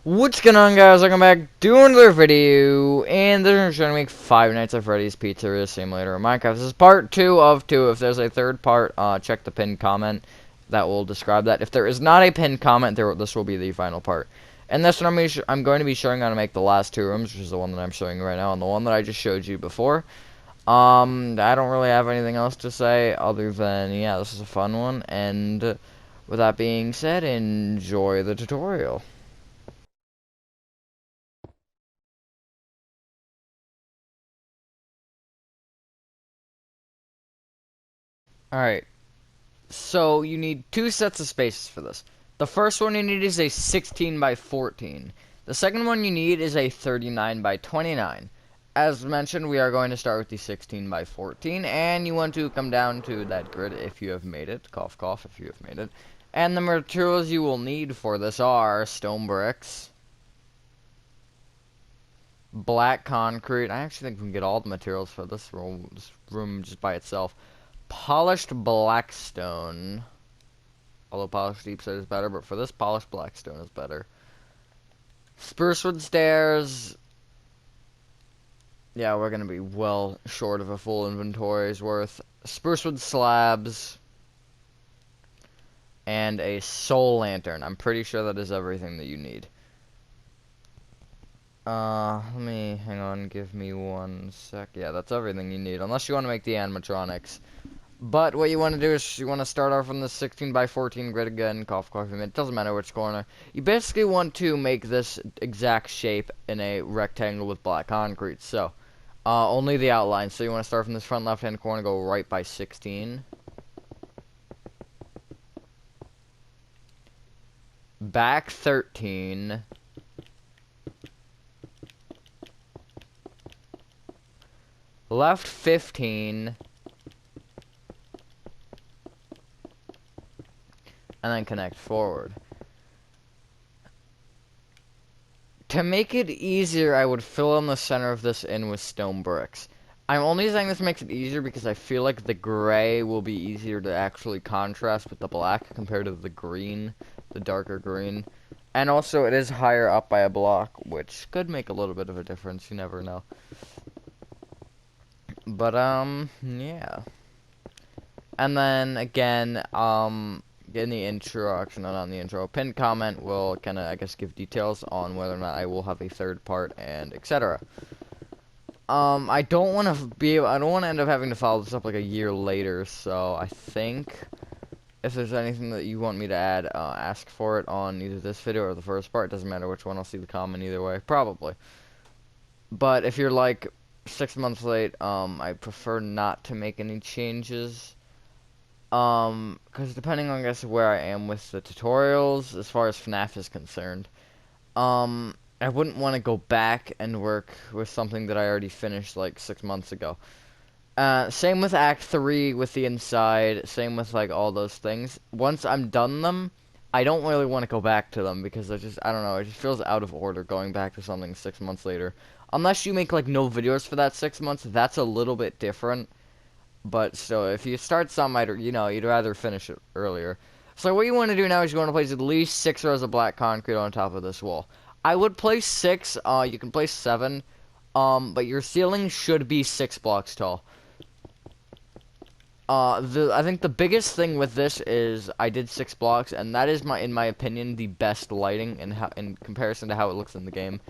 What's going on, guys? Welcome back to another video, and this is trying to make Five Nights at Freddy's Pizzeria Simulator in Minecraft. This is part 2 of 2. If there's a third part, check the pinned comment that will describe that. If there is not a pinned comment, this will be the final part. And this one I'm going to be showing how to make the last 2 rooms, which is the one that I'm showing you right now, and the one that I just showed you before. I don't really have anything else to say other than, yeah, this is a fun one, and with that being said, enjoy the tutorial. Alright, so you need 2 sets of spaces for this. The first one you need is a 16 by 14. The second one you need is a 39 by 29. As mentioned, we are going to start with the 16 by 14, and you want to come down to that grid if you have made it. Cough, cough, if you have made it. And the materials you will need for this are stone bricks, black concrete. I actually think we can get all the materials for this room just by itself. Polished black stone. Although polished deep stone is better, but for this, polished black stone is better. Sprucewood stairs. Yeah, we're going to be well short of a full inventory's worth. Sprucewood slabs. And a soul lantern. I'm pretty sure that is everything that you need. Hang on, give me 1 sec. Yeah, that's everything you need, unless you want to make the animatronics. But what you want to do is you want to start off on the 16 by 14 grid again, cough, cough, it doesn't matter which corner. You basically want to make this exact shape in a rectangle with black concrete, so only the outline. So you want to start from this front left-hand corner, go right by 16. Back 13. Left 15. And then connect forward. To make it easier, I would fill in the center of this in with stone bricks. I'm only saying this makes it easier because I feel like the gray will be easier to actually contrast with the black compared to the green, the darker green. And also, it is higher up by a block, which could make a little bit of a difference, you never know. But, yeah. And then, again, in the introduction and on the intro, pinned comment will kind of, I guess, give details on whether or not I will have a third part and etc. I don't want to end up having to follow this up like a year later, so I think if there's anything that you want me to add, ask for it on either this video or the first part. Doesn't matter which one, I'll see the comment either way, probably. But if you're like 6 months late, I prefer not to make any changes. Because depending on, I guess, where I am with the tutorials, as far as FNAF is concerned, I wouldn't want to go back and work with something that I already finished, like, 6 months ago. Same with Act 3 with the inside, same with, like, all those things. Once I'm done them, I don't really want to go back to them, because I don't know, it just feels out of order going back to something 6 months later. Unless you make, like, no videos for that 6 months, that's a little bit different. But still, if you start some, you'd rather finish it earlier. So what you want to do now is you want to place at least 6 rows of black concrete on top of this wall. I would place 6, you can place 7, but your ceiling should be 6 blocks tall. I think the biggest thing with this is I did 6 blocks, and that is, in my opinion, the best lighting in comparison to how it looks in the game.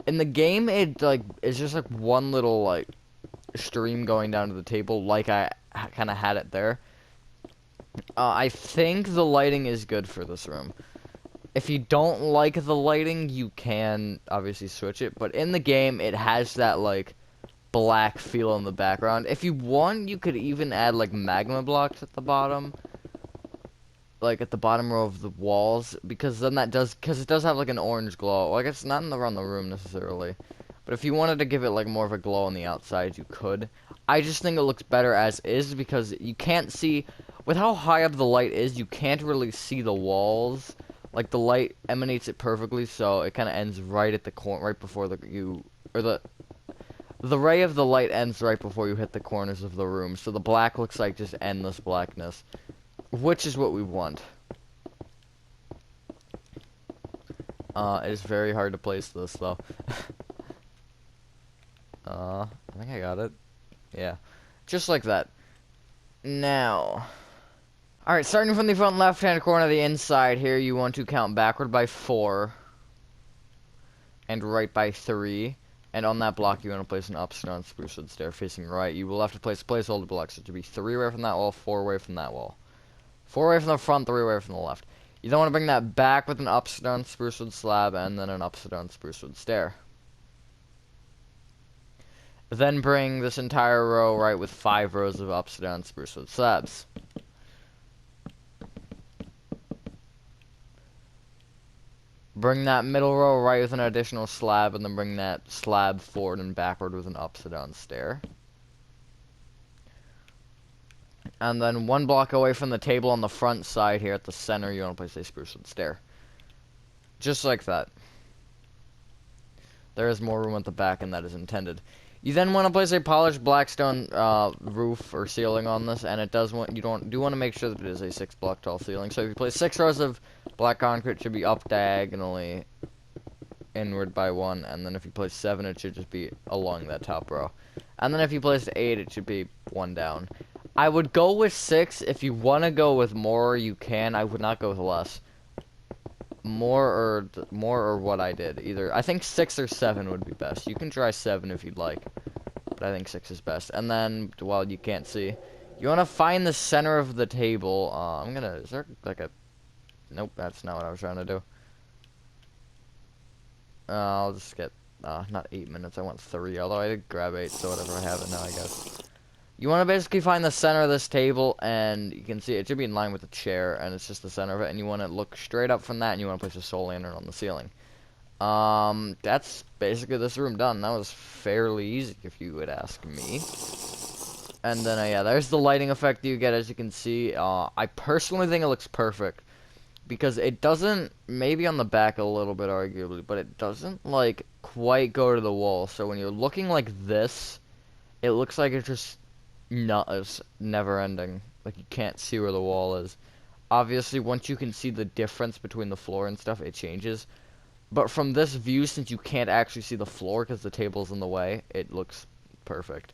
In the game, it's just, like, one little, like, stream going down to the table, like I kind of had it there. I think the lighting is good for this room. If you don't like the lighting, you can obviously switch it, but in the game, it has that, like, black feel in the background. If you want, you could even add, like, magma blocks at the bottom. Like, at the bottom row of the walls, because then because it does have, like, an orange glow. Well, I guess not around the room, necessarily. But if you wanted to give it, like, more of a glow on the outside, you could. I just think it looks better as is, because you can't see, with how high up the light is, you can't really see the walls. Like, the light emanates it perfectly, so it kind of ends right at the corner, right before the ray of the light ends right before you hit the corners of the room. So the black looks like just endless blackness, which is what we want. It is very hard to place this, though. I think I got it. Yeah. Just like that. Now... Alright, starting from the front left-hand corner of the inside here, you want to count backward by 4. And right by 3. And on that block, you want to place an upstone spruce wood stair facing right. You will have to place placeholder blocks. So it should be 3 away from that wall, 4 away from that wall. 4 away from the front, 3 away from the left. You then want to bring that back with an upstone spruce wood slab and then an upstone spruce wood stair. Then bring this entire row right with 5 rows of upstone spruce wood slabs. Bring that middle row right with an additional slab, and then bring that slab forward and backward with an upside-down stair. And then 1 block away from the table on the front side here at the center, you want to place a spruce wood stair. Just like that. There is more room at the back, and that is intended. You then want to place a polished blackstone roof or ceiling on this, and it does want do want to make sure that it is a 6-block tall ceiling. So if you place 6 rows of black concrete, it should be up diagonally inward by 1, and then if you place 7, it should just be along that top row. And then if you place 8, it should be 1 down. I would go with 6. If you want to go with more, you can. I would not go with less. More or what I did. Either I think 6 or 7 would be best. You can try 7 if you'd like, but I think 6 is best. And then, well, you can't see. You want to find the center of the table. Is there like a... Nope, that's not what I was trying to do. I'll just get, not 8 minutes, I want 3. Although I did grab 8, so whatever, I have it now, I guess. You want to basically find the center of this table, and you can see it should be in line with the chair, and it's just the center of it, and you want to look straight up from that, and you want to place a soul lantern on the ceiling. That's basically this room done. That was fairly easy, if you would ask me. And then, yeah, there's the lighting effect you get, as you can see. I personally think it looks perfect, because it doesn't, maybe on the back a little bit, arguably, but it doesn't, like, quite go to the wall. So when you're looking like this, it looks like it's just... it's never ending. Like, you can't see where the wall is. Obviously, once you can see the difference between the floor and stuff, it changes. But from this view, since you can't actually see the floor because the table's in the way, it looks perfect.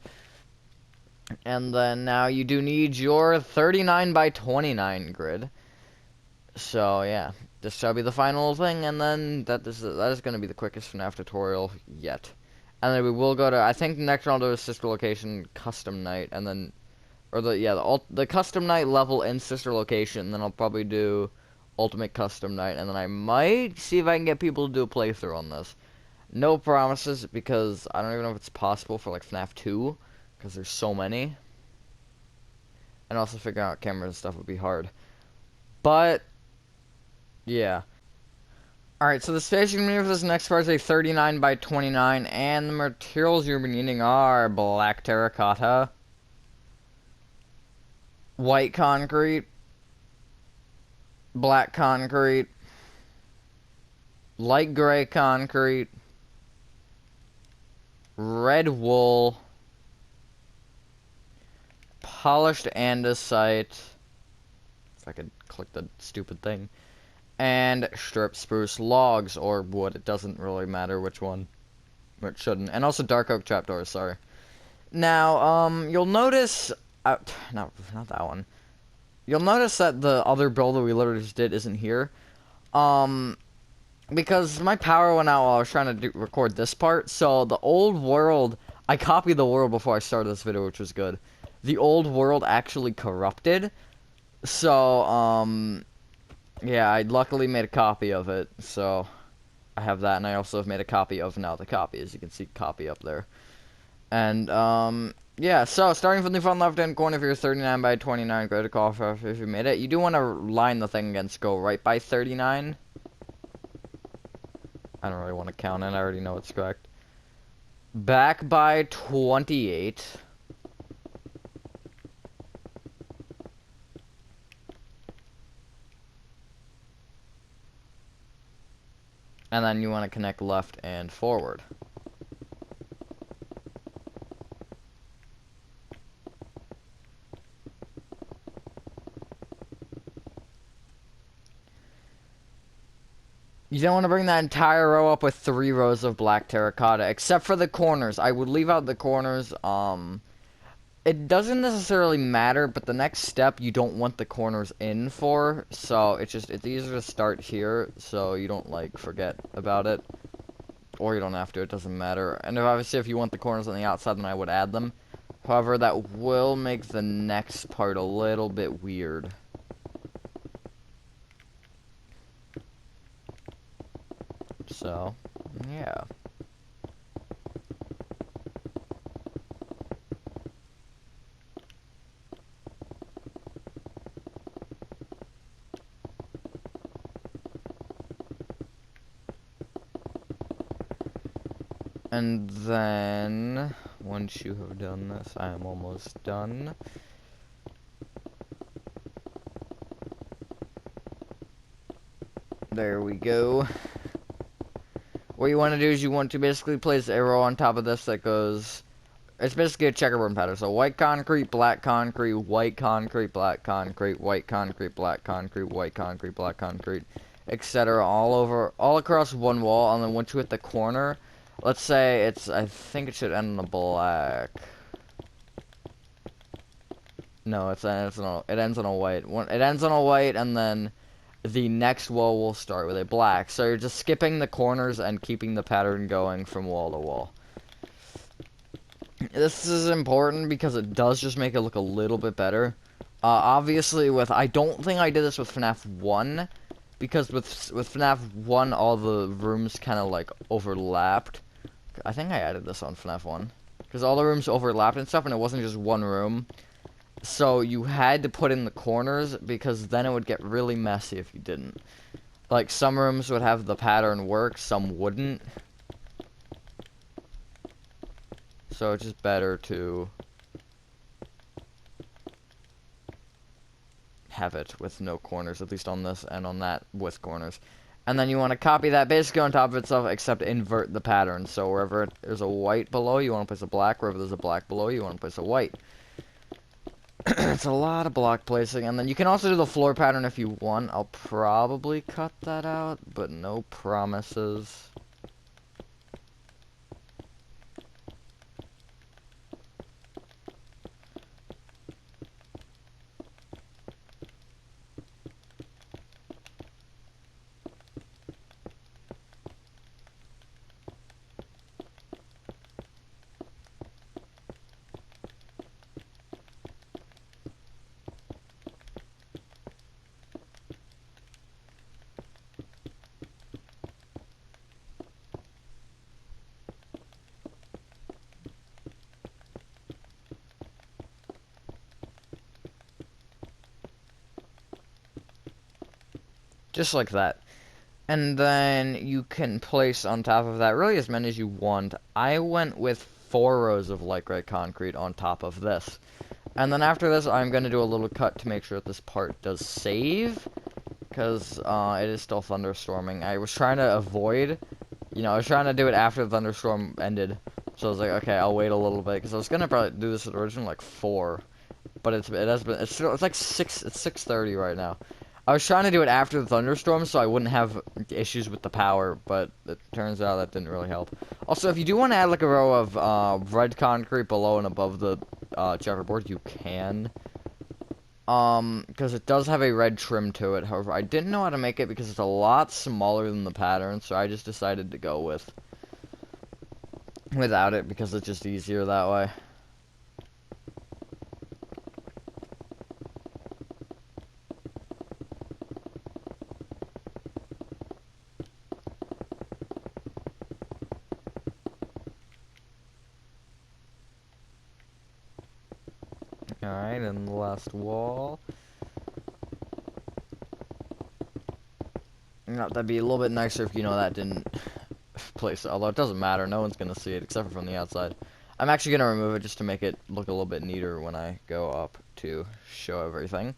And then now you do need your 39 by 29 grid. So yeah, this shall be the final thing, and then that is going to be the quickest FNAF tutorial yet. And then we will go to, I think next one I'll do a sister location custom night, and then, or the custom night level in sister location, and then I'll probably do ultimate custom night, and then I might see if I can get people to do a playthrough on this. No promises, because I don't even know if it's possible for like FNAF 2, because there's so many. And also figuring out cameras and stuff would be hard. But, yeah. Alright, so the space you're going to need for this next part is a 39 by 29, and the materials you're going to be needing are black terracotta, white concrete, black concrete, light gray concrete, red wool, polished andesite, if I could click the stupid thing, and strip spruce logs, or wood. It doesn't really matter which one. Or it shouldn't. And also dark oak trapdoors, sorry. Now, you'll notice... no, not that one. You'll notice that the other build that we literally just did isn't here. Because my power went out while I was trying to record this part. So, the old world... I copied the world before I started this video, which was good. The old world actually corrupted. So, yeah, I luckily made a copy of it, so I have that, and I also have made a copy of now the copy, as you can see, copy up there. And, yeah, so starting from the front left-hand corner of your 39 by 29 grid off if you made it, you do want to line the thing against go right by 39. I don't really want to count it, I already know it's correct. Back by 28. And then you want to connect left and forward. You don't want to bring that entire row up with 3 rows of black terracotta, except for the corners. I would leave out the corners. It doesn't necessarily matter, but the next step you don't want the corners in for, so it's easier to start here, so you don't, like, forget about it. Or you don't have to, it doesn't matter. And obviously if you want the corners on the outside, then I would add them. However, that will make the next part a little bit weird. So, yeah. And then, once you have done this, I am almost done. There we go. What you want to do is you want to basically place a row on top of this that goes... It's basically a checkerboard pattern. So white concrete, black concrete, white concrete, black concrete, white concrete, black concrete, white concrete, black concrete, etc. all across one wall. And then once you hit the corner, let's say it's... I think it should end in a black. No, it ends on a white. It ends on a white, and then the next wall will start with a black. So you're just skipping the corners and keeping the pattern going from wall to wall. This is important because it does just make it look a little bit better. Obviously, I don't think I did this with FNAF 1, because with FNAF 1, all the rooms kind of like overlapped. I think I added this on FNAF 1, because all the rooms overlapped and stuff, and it wasn't just one room. So you had to put in the corners, because then it would get really messy if you didn't. Like, some rooms would have the pattern work, some wouldn't. So it's just better to have it with no corners, at least on this, and on that with corners. And then you want to copy that basically on top of itself, except invert the pattern. So wherever there's a white below, you want to place a black. Wherever there's a black below, you want to place a white. It's a lot of block placing. And then you can also do the floor pattern if you want. I'll probably cut that out, but no promises. Just like that. And then you can place on top of that really as many as you want. I went with 4 rows of light gray concrete on top of this. And then after this, I'm going to do a little cut to make sure that this part does save. Because it is still thunderstorming. I was trying to avoid, I was trying to do it after the thunderstorm ended. So I was like, okay, I'll wait a little bit. Because I was going to probably do this at originally like 4. But it's like 6, it's 6:30 right now. I was trying to do it after the thunderstorm so I wouldn't have issues with the power, but it turns out that didn't really help. Also, if you do want to add like a row of red concrete below and above the checkerboard, you can. Because it does have a red trim to it. However, I didn't know how to make it because it's a lot smaller than the pattern, so I just decided to go without it because it's just easier that way. Alright, and the last wall. That'd be a little bit nicer if, that didn't place it. Although it doesn't matter, no one's gonna see it except for from the outside. I'm actually gonna remove it just to make it look a little bit neater when I go up to show everything.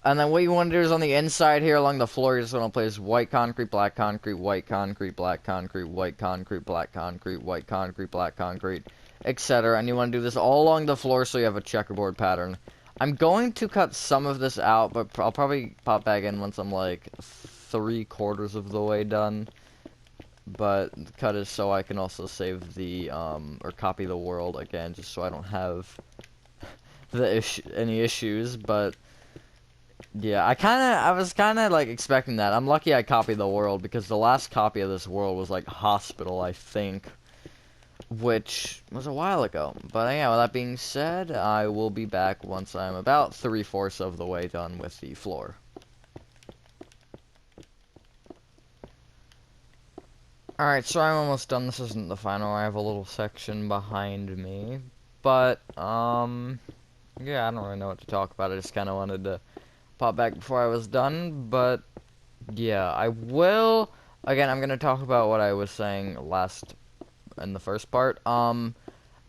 And then what you want to do is on the inside here along the floor, you just want to place white concrete, black concrete, white concrete, black concrete, white concrete, black concrete, white concrete, black concrete, etc. And you want to do this all along the floor so you have a checkerboard pattern. I'm going to cut some of this out, but I'll probably pop back in once I'm like 3/4 of the way done. But the cut is so I can also save the, or copy the world again, just so I don't have any issues, but yeah, I was kinda like expecting that. I'm lucky I copied the world, because the last copy of this world was like Hospital, I think, which was a while ago. But yeah, with that being said, I will be back once I'm about 3/4 of the way done with the floor. Alright, so I'm almost done. This isn't the final. I have a little section behind me. But, yeah, I don't really know what to talk about. I just kind of wanted to pop back before I was done. But, yeah, I will... Again, I'm going to talk about what I was saying in the first part.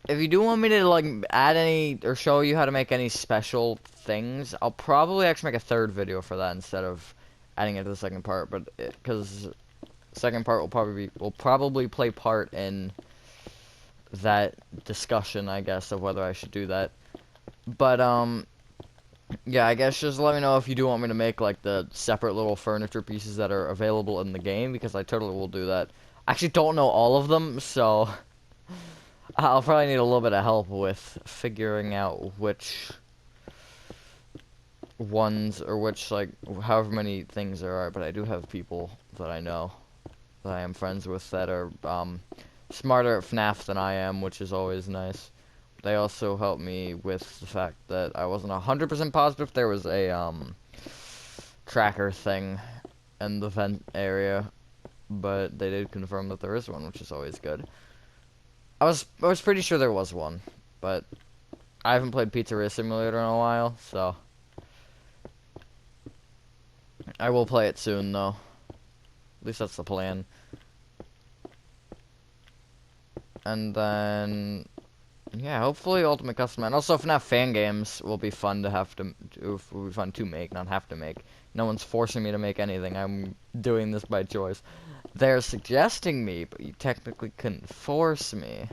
If you do want me to, like, add any, or show you how to make any special things, I'll probably actually make a third video for that instead of adding it to the second part. But, because... Second part will probably play part in that discussion, I guess, of whether I should do that. But yeah, I guess just let me know if you do want me to make like the separate little furniture pieces that are available in the game, because I totally will do that. I actually don't know all of them, so I'll probably need a little bit of help with figuring out which ones, or which, like, however many things there are. But I do have people that I know that I am friends with that are smarter at FNAF than I am, which is always nice. They also helped me with the fact that I wasn't 100% positive there was a tracker thing in the vent area, but they did confirm that there is one, which is always good. I was pretty sure there was one, but I haven't played Pizzeria Simulator in a while, so I will play it soon, though. At least that's the plan. And then, yeah, hopefully Ultimate Custom. And also FNAF fan games will be fun to make, not have to make. No one's forcing me to make anything. I'm doing this by choice. They're suggesting me, but you technically couldn't force me.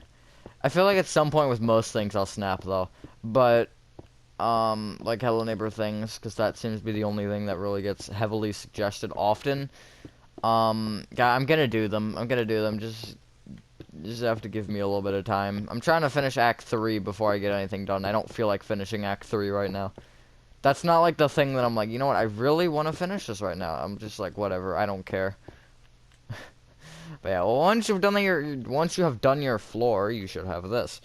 I feel like at some point with most things I'll snap, though. But, like Hello Neighbor things, because that seems to be the only thing that really gets heavily suggested often. Yeah, I'm gonna do them. Just have to give me a little bit of time. I'm trying to finish Act 3 before I get anything done. I don't feel like finishing Act 3 right now. That's not like the thing that I'm like, you know what, I really want to finish this right now. I'm just like, whatever, I don't care. But yeah, well, once you have done your floor, you should have this.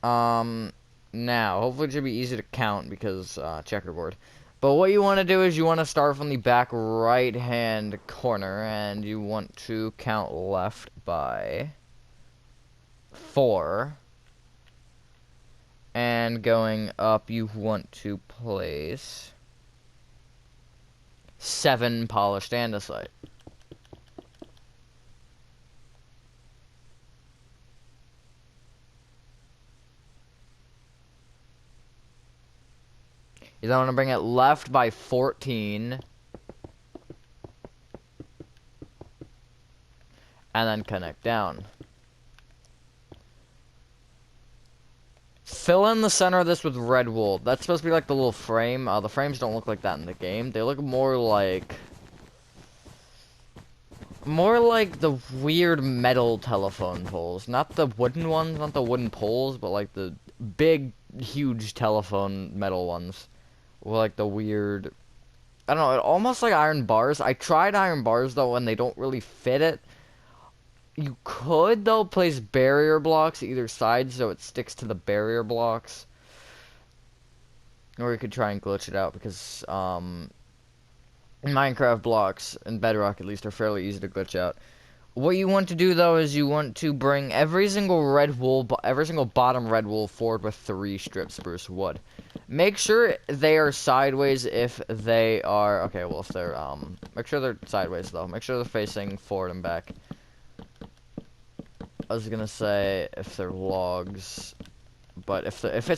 Now, hopefully it should be easy to count because, checkerboard. But what you want to do is you want to start from the back right-hand corner, and you want to count left by 4. And going up, you want to place 7 polished andesite. You then want to bring it left by 14. And then connect down. Fill in the center of this with red wool. That's supposed to be like the little frame. The frames don't look like that in the game. They look more like the weird metal telephone poles. Not the wooden ones, not the wooden poles, but like the big, huge telephone metal ones. Or like the weird, I don't know, almost like iron bars. I tried iron bars, though, and they don't really fit it. You could, though, place barrier blocks either side so it sticks to the barrier blocks. Or you could try and glitch it out because, Minecraft blocks, and Bedrock at least, are fairly easy to glitch out. What you want to do, though, is you want to bring every single bottom red wool forward with 3 strips spruce wood. Make sure they are sideways if they are, okay, well, if they're, make sure they're sideways, though. Make sure they're facing forward and back. I was gonna say if they're logs, but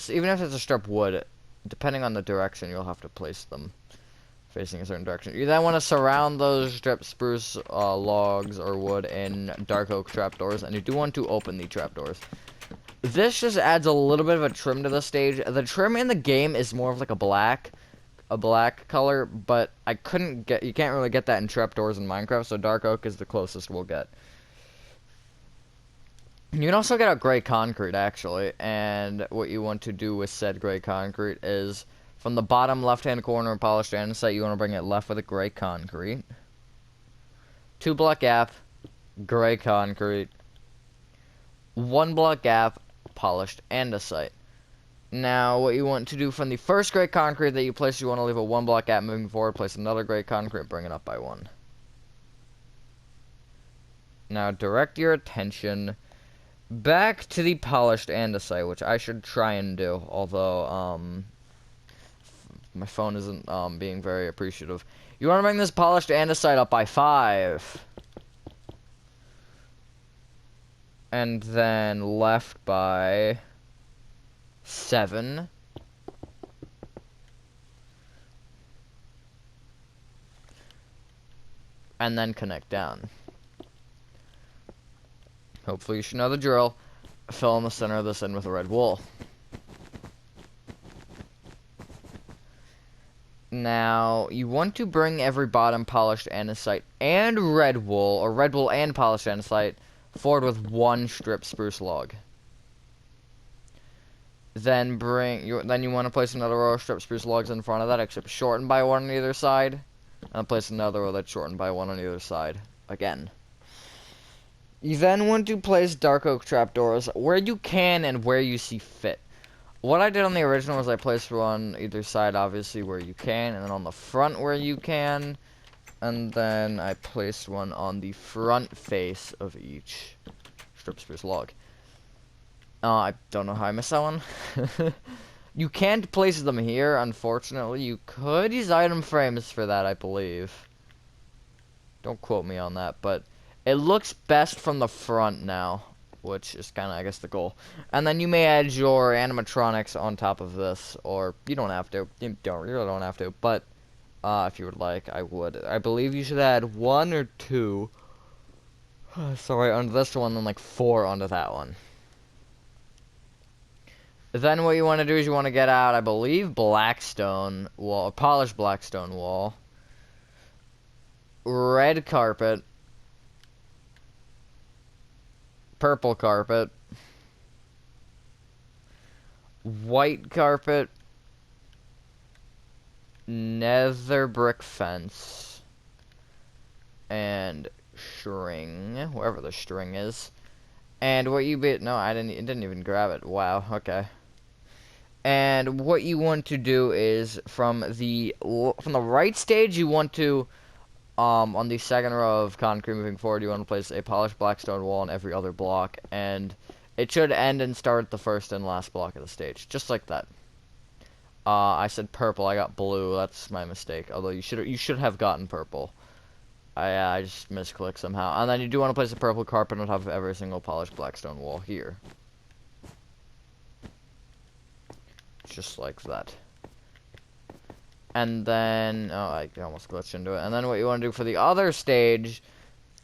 even if it's a strip wood, depending on the direction, you'll have to place them facing a certain direction. You then want to surround those strip spruce logs or wood in dark oak trapdoors, and you do want to open the trapdoors. This just adds a little bit of a trim to the stage. The trim in the game is more of like a black, a black color, but I couldn't get, you can't really get that in trapdoors in Minecraft, so dark oak is the closest we'll get. You can also get out gray concrete, actually, and what you want to do with said gray concrete is, from the bottom left-hand corner of polished andesite, you want to bring it left with a gray concrete. 2 block gap, gray concrete. 1 block gap, polished andesite. Now, what you want to do from the first gray concrete that you place, you want to leave a 1 block gap moving forward, place another gray concrete, bring it up by 1. Now, direct your attention back to the polished andesite, which I should try and do, although, my phone isn't, being very appreciative. You want to bring this polished andesite up by 5. And then left by 7. And then connect down. Hopefully you should know the drill. Fill in the center of this in with a red wool. Now, you want to bring every bottom polished andesite and red wool, or red wool and polished andesite, forward with 1 strip spruce log. Then you want to place another row of strip spruce logs in front of that, except shortened by 1 on either side. And place another row that's shortened by 1 on either side. Again. You then want to place dark oak trapdoors where you can and where you see fit. What I did on the original was I placed one either side, obviously, where you can, and then on the front where you can, and then I placed one on the front face of each strip spruce log. I don't know how I missed that one. You can't place them here, unfortunately. You could use item frames for that, I believe. Don't quote me on that, but it looks best from the front now, which is kind of, I guess, the goal. And then you may add your animatronics on top of this, or you don't have to. You really don't have to, but if you would like, I would. I believe you should add 1 or 2. Sorry, onto this one, then like 4 onto that one. Then what you want to do is you want to get out, I believe, blackstone wall, polished blackstone wall, red carpet, purple carpet, white carpet, nether brick fence, and string, wherever the string is. And what you no, it didn't even grab it. Wow, okay. And what you want to do is from the right stage, you want to on the second row of concrete moving forward, you want to place a polished blackstone wall on every other block, and it should end and start the first and last block of the stage, just like that. I said purple, I got blue. That's my mistake. Although you should have gotten purple. I just misclicked somehow. And then you do want to place a purple carpet on top of every single polished blackstone wall here. Just like that. And then, oh, I almost glitched into it. And then what you want to do for the other stage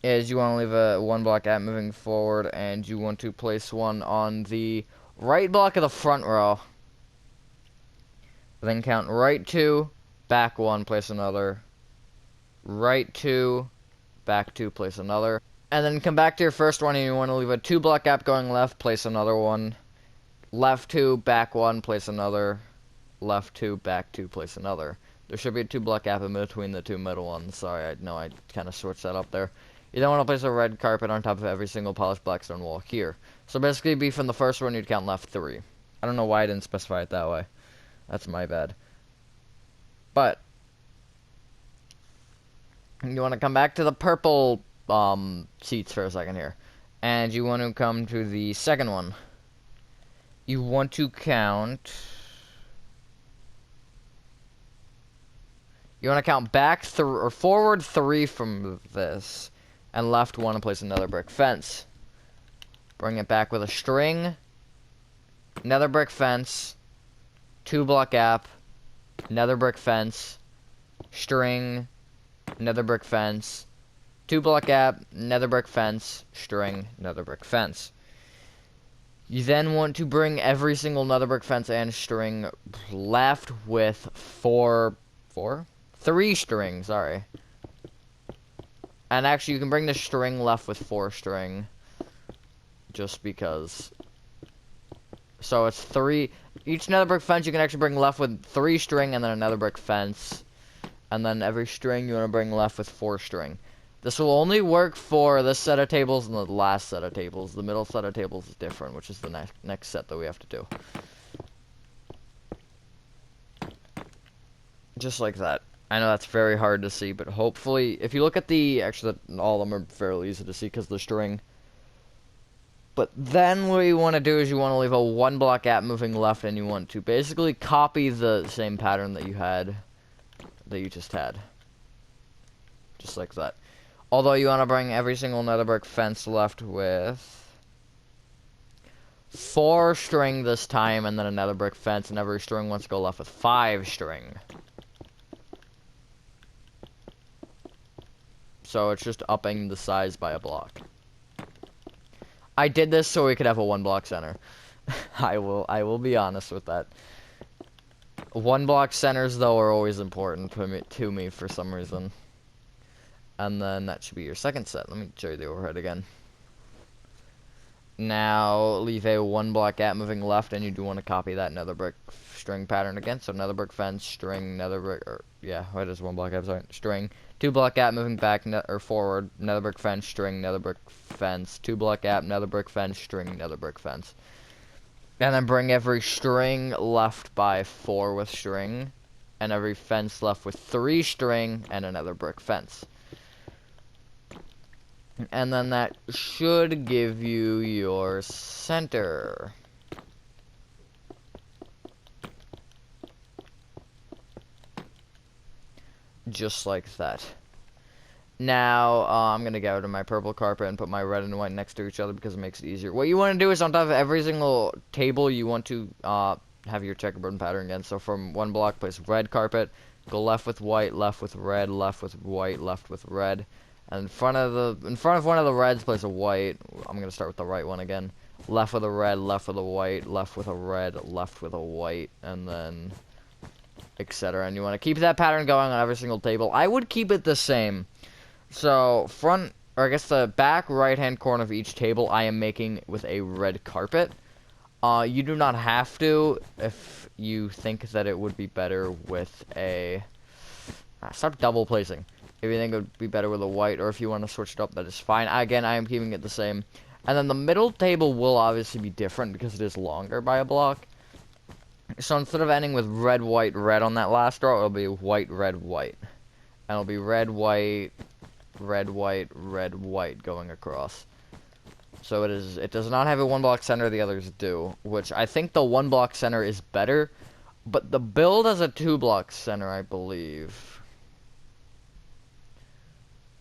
is you want to leave a 1 block gap moving forward, and you want to place one on the right block of the front row. Then count right 2, back 1, place another. Right 2, back 2, place another. And then come back to your first one, and you want to leave a 2 block gap going left, place another one. Left 2, back 1, place another. Left 2, back 2, place another. There should be a 2 block gap in between the 2 middle ones. Sorry, I know I kind of switched that up there. You then want to place a red carpet on top of every single polished blackstone wall here. So basically, be from the first one, you'd count left 3. I don't know why I didn't specify it that way. That's my bad. But you want to come back to the purple seats for a second here. And you want to come to the second one. You want to count... You want to count back or forward 3 from this, and left 1 and place another brick fence. Bring it back with a string, nether brick fence, 2 block gap, nether brick fence, string, nether brick fence, 2 block gap, nether brick fence, string, nether brick fence. You then want to bring every single nether brick fence and string left with 4 4? 3 string, sorry. And actually, you can bring the string left with 4 string. Just because. So it's 3. Each nether brick fence you can actually bring left with 3 string and then another brick fence. And then every string you want to bring left with 4 string. This will only work for this set of tables and the last set of tables. The middle set of tables is different, which is the next set that we have to do. Just like that. I know that's very hard to see, but hopefully, if you look at the, actually, all of them are fairly easy to see because the string. But then what you want to do is you want to leave a 1 block gap moving left, and you want to basically copy the same pattern that you just had. Just like that. Although you want to bring every single nether brick fence left with 4 string this time, and then another brick fence, and every string wants to go left with 5 string. So it's just upping the size by a block. I did this so we could have a 1 block center. I will be honest with that. 1 block centers though are always important to me for some reason. And then that should be your second set. Let me show you the overhead again. Now leave a 1 block gap moving left, and you do want to copy that nether brick string pattern again. So nether brick fence, string, nether brick, or yeah, what is 1 block gap? Sorry, string, 2 block gap moving back or forward, nether brick fence, string, nether brick fence, 2 block gap, nether brick fence, string, nether brick fence, and then bring every string left by 4 with string, and every fence left with 3 string and another brick fence. And then that should give you your center. Just like that. Now, I'm going to go to my purple carpet and put my red and white next to each other because it makes it easier. What you want to do is on top of every single table, you want to have your checkerboard pattern again. So from 1 block, place red carpet, go left with white, left with red, left with white, left with red. And in front of one of the reds, place a white. I'm gonna start with the right one again. Left with a red, left with a white, left with a red, left with a white, and then etc. And you want to keep that pattern going on every single table. I would keep it the same. So front, or I guess the back right-hand corner of each table, I am making with a red carpet. You do not have to if you think that it would be better with a. Stop double placing. If you think it would be better with a white, or if you want to switch it up, that is fine. Again, I am keeping it the same. And then the middle table will obviously be different because it is longer by a block. So instead of ending with red, white, red on that last row, it'll be white, red, white. And it'll be red, white, red, white, red, white going across. So it does not have a 1 block center, the others do. Which I think the 1 block center is better. But the build has a 2 block center, I believe.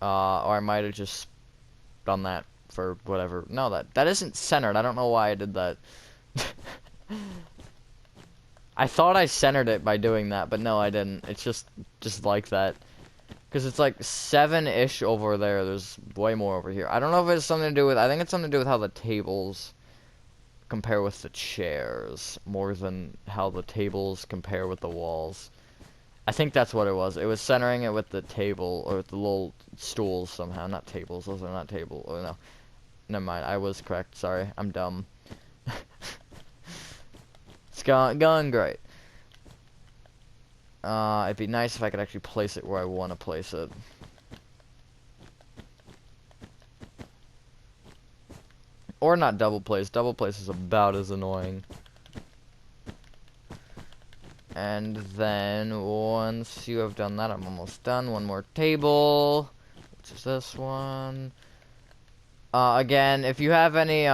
Or I might have just done that for whatever. No, that isn't centered. I don't know why I did that. I thought I centered it by doing that, but no, I didn't. It's just like that. Because it's like 7-ish over there. There's way more over here. I don't know if it's something to do with. I think it's something to do with how the tables compare with the chairs more than how the tables compare with the walls. I think that's what it was. It was centering it with the table, or with the little stools somehow. Not tables. Those are not tables. Oh, no. Never mind. I was correct. Sorry. I'm dumb. It's going great. It'd be nice if I could actually place it where I want to place it. Or not double place. Double place is about as annoying. And then once you have done that, I'm almost done. 1 more table, which is this one. Again, if you have any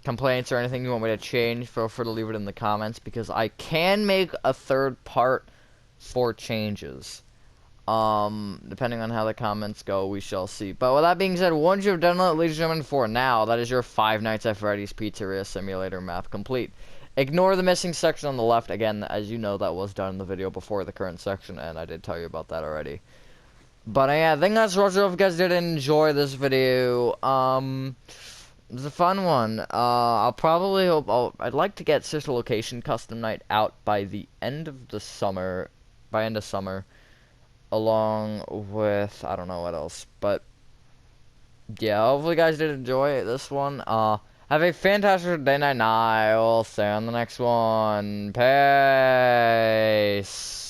complaints or anything you want me to change, feel free to leave it in the comments because I can make a 3rd part for changes. Depending on how the comments go, we shall see. But with that being said, once you've done that, ladies and gentlemen, for now, that is your 5 Nights at Freddy's Pizzeria Simulator map complete. Ignore the missing section on the left. Again, as you know, that was done in the video before the current section, and I did tell you about that already. But yeah, I think that's what. If you guys did enjoy this video, it was a fun one. I'll probably hope. I'd like to get Sister Location Custom Night out by the end of the summer, by end of summer, along with I don't know what else, but yeah, hopefully you guys did enjoy this one. Have a fantastic day, night. I will see you on the next one. Peace.